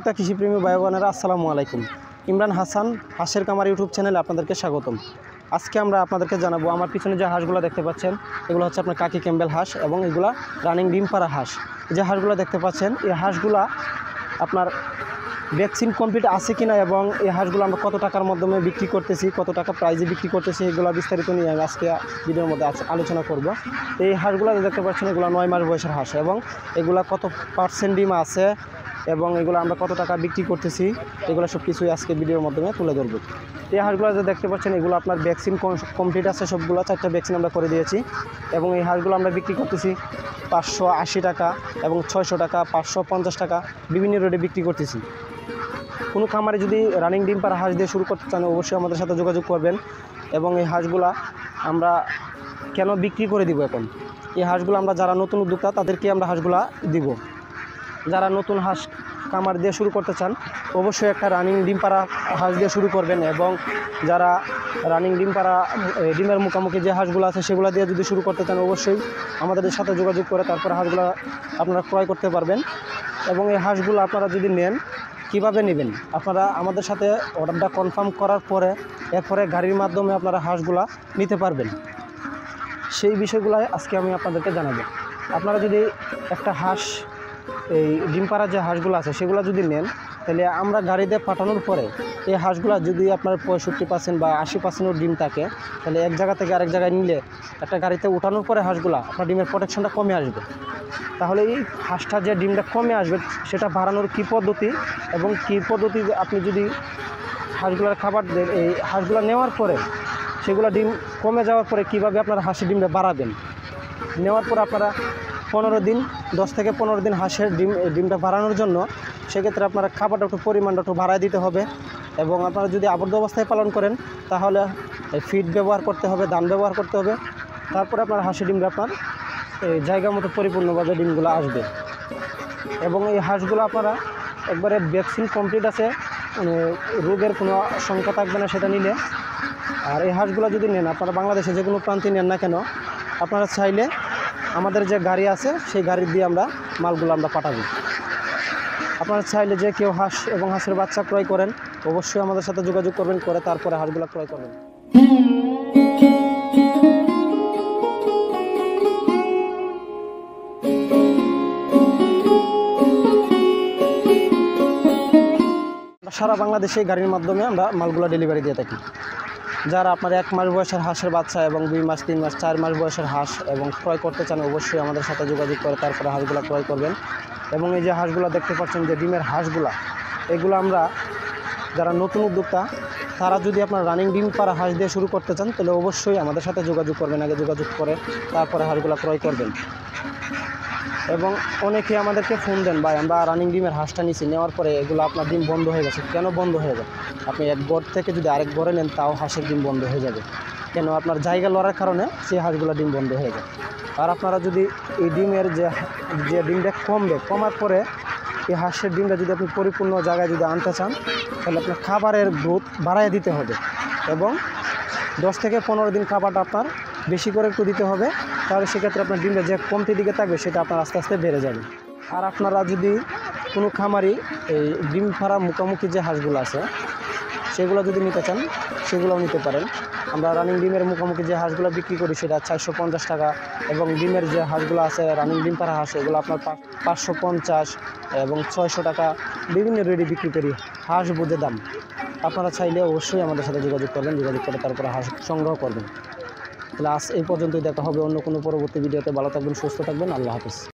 উদ্যোক্তা কৃষিপ্রেমী ভাই বোনেরা আসসালামু আলাইকুম। ইমরান হাসান হাঁসের কামার ইউটিউব চ্যানেলে আপনাদেরকে স্বাগতম। আজকে আমরা আপনাদেরকে জানাবো, আমার পিছনে যে হাঁসগুলো দেখতে পাচ্ছেন এগুলো হচ্ছে আপনার কাকি ক্যাম্বেল হাঁস এবং এগুলা রানিং ডিম পাড়া হাঁস। যে হাঁসগুলো দেখতে পাচ্ছেন এই হাঁসগুলা আপনার ভ্যাকসিন কমপ্লিট আছে কিনা এবং এই হাঁসগুলো আমরা কত টাকার মাধ্যমে বিক্রি করতেছি, কত টাকা প্রাইজে বিক্রি করতেছি, এগুলো বিস্তারিত নিয়ে আমি আজকে ভিডিওর মধ্যে আলোচনা করব। এই হাঁসগুলো দেখতে পাচ্ছেন এগুলো 9 মাস বয়সের হাঁস এবং এগুলো কত পার্সেন্ট ডিম আছে এবং এগুলো আমরা কত টাকা বিক্রি করতেছি, এগুলো সব কিছুই আজকে ভিডিওর মাধ্যমে তুলে ধরবো। এই হাঁসগুলো যে দেখতে পাচ্ছেন এগুলো আপনার ভ্যাকসিন কমপ্লিট আছে, সবগুলো 4টা ভ্যাকসিন আমরা করে দিয়েছি এবং এই হাঁসগুলো আমরা বিক্রি করতেছি 580 টাকা এবং 600 টাকা, 550 টাকা বিভিন্ন রেটে বিক্রি করতেছি। কোনো খামারে যদি রানিং ডিম পাড়া হাঁস দিয়ে শুরু করতে চান অবশ্যই আমাদের সাথে যোগাযোগ করবেন। এবং এই হাঁসগুলা আমরা কেন বিক্রি করে দিব, এখন এই হাঁসগুলো আমরা যারা নতুন উদ্যোক্তা তাদেরকে আমরা হাঁসগুলা দিব। যারা নতুন হাঁস খামার দিয়ে শুরু করতে চান অবশ্যই একটা রানিং ডিম পাড়া হাঁস দিয়ে শুরু করবেন এবং যারা রানিং ডিম পাড়া ডিমের মুখোমুখি যে হাঁসগুলো আছে সেগুলো দিয়ে যদি শুরু করতে চান অবশ্যই আমাদের সাথে যোগাযোগ করে তারপরে হাঁসগুলো আপনারা ক্রয় করতে পারবেন। এবং এই হাঁসগুলো আপনারা যদি নেন কিভাবে নেবেন, আপনারা আমাদের সাথে অর্ডারটা কনফার্ম করার পরে এরপরে গাড়ির মাধ্যমে আপনারা হাঁসগুলা নিতে পারবেন। সেই বিষয়গুলো আজকে আমি আপনাদেরকে জানাবো। আপনারা যদি একটা হাঁস এই ডিম পাড়া যে হাঁসগুলো আছে সেগুলো যদি নেন তাহলে আমরা গাড়িতে পাঠানোর পরে এই হাঁসগুলো যদি আপনার 65% বা 80% ডিম থাকে তাহলে এক জায়গা থেকে আরেক জায়গায় নিলে একটা গাড়িতে উঠানোর পরে হাঁসগুলো আপনার ডিমের প্রোটেকশনটা কমে আসবে। তাহলে এই হাঁসটা যে ডিমটা কমে আসবে সেটা বাড়ানোর কী পদ্ধতি এবং কী পদ্ধতি আপনি যদি হাঁসগুলোর খাবার দেন, এই হাঁসগুলো নেওয়ার পরে সেগুলো ডিম কমে যাওয়ার পরে কীভাবে আপনারা হাঁসের ডিমটা বাড়াবেন, নেওয়ার পর আপনারা 15 দিন 10 থেকে 15 দিন হাঁসের ডিমটা বাড়ানোর জন্য সেক্ষেত্রে আপনারা খাবারটা একটু পরিমাণটা একটু বাড়ায় দিতে হবে। এবং আপনারা যদি আবদ্ধ অবস্থায় পালন করেন তাহলে ফিড ব্যবহার করতে হবে, ধান ব্যবহার করতে হবে। তারপরে আপনার হাঁসের ডিমটা আপনার এই জায়গা মতো পরিপূর্ণভাবে ডিমগুলো আসবে। এবং এই হাঁসগুলো আপনারা একবারে ভ্যাকসিন কমপ্লিট আছে, রোগের কোনো সংখ্যা থাকবে না সেটা নিলে। আর এই হাঁসগুলো যদি নেন আপনারা বাংলাদেশে যে কোনো প্রান্তে নেন না কেন আপনারা চাইলে আমাদের যে গাড়ি আছে সেই গাড়ি দিয়ে আমরা মালগুলো আমরা পাঠাবো। আপনারা চাইলে যে কেউ হাঁস এবং হাঁসের বাচ্চা ক্রয় করেন অবশ্যই আমাদের সাথে যোগাযোগ করবেন, করে তারপরে হাঁসগুলো ক্রয় করবেন। সারা বাংলাদেশে গাড়ির মাধ্যমে আমরা মালগুলো ডেলিভারি দিয়ে থাকি। যারা আপনার 1 মাস বয়সের হাঁসের বাচ্চা এবং 2 মাস 3 মাস 4 মাস বয়সের হাঁস এবং ক্রয় করতে চান অবশ্যই আমাদের সাথে যোগাযোগ করে তারপরে হাঁসগুলো ক্রয় করবেন। এবং এই যে হাঁসগুলো দেখতে পাচ্ছেন যে ডিমের হাঁসগুলা, এগুলো আমরা যারা নতুন উদ্যোক্তা তারা যদি আপনার রানিং ডিম পাড়া হাঁস দিয়ে শুরু করতে চান তাহলে অবশ্যই আমাদের সাথে যোগাযোগ করবেন, আগে যোগাযোগ করে তারপরে হাঁসগুলো ক্রয় করবেন। এবং অনেকে আমাদেরকে ফোন দেন, ভাই আমরা রানিং ডিমের হাঁসটা নিচ্ছি, নেওয়ার পরে এগুলো আপনার ডিম বন্ধ হয়ে গেছে। কেন বন্ধ হয়ে যাবে? আপনি এক ঘর থেকে যদি আরেক ঘরে নেন তাও হাঁসের ডিম বন্ধ হয়ে যাবে। কেন? আপনার জায়গা লড়ার কারণে সেই হাঁসগুলো ডিম বন্ধ হয়ে যায়। আর আপনারা যদি এই ডিমের যে ডিমটা কমার পরে এই হাঁসের ডিমটা যদি আপনি পরিপূর্ণ জায়গায় যদি আনতে চান তাহলে আপনার খাবারের গ্রোথ বাড়ায় দিতে হবে এবং 10 থেকে 15 দিন খাবারটা আপনার বেশি করে একটু দিতে হবে। তাহলে সেক্ষেত্রে আপনার ডিমটা যে কমতি দিকে থাকবে সেটা আপনার আস্তে আস্তে বেড়ে যাবে। আর আপনারা যদি কোনো খামারি এই ডিম পাড়া মুখোমুখি যে হাঁসগুলো আছে সেগুলো যদি নিতে চান সেগুলোও নিতে পারেন। আমরা রানিং ডিমের মুখোমুখি যে হাঁসগুলো বিক্রি করি সেটা 450 টাকা এবং ডিমের যে হাঁসগুলো আছে রানিং ডিম পাড়া হাঁস এগুলো আপনার 550 এবং 600 টাকা বিভিন্ন রেটে বিক্রি করি, হাঁস বুঝে দাম। আপনারা চাইলে অবশ্যই আমাদের সাথে যোগাযোগ করবেন, যোগাযোগ করে তারপরে হাঁস সংগ্রহ করবেন। তাহলে আজ এই পর্যন্তই, দেখা হবে অন্য কোনো পরবর্তী ভিডিওতে। ভালো থাকবেন, সুস্থ থাকবেন, আল্লাহ হাফেজ।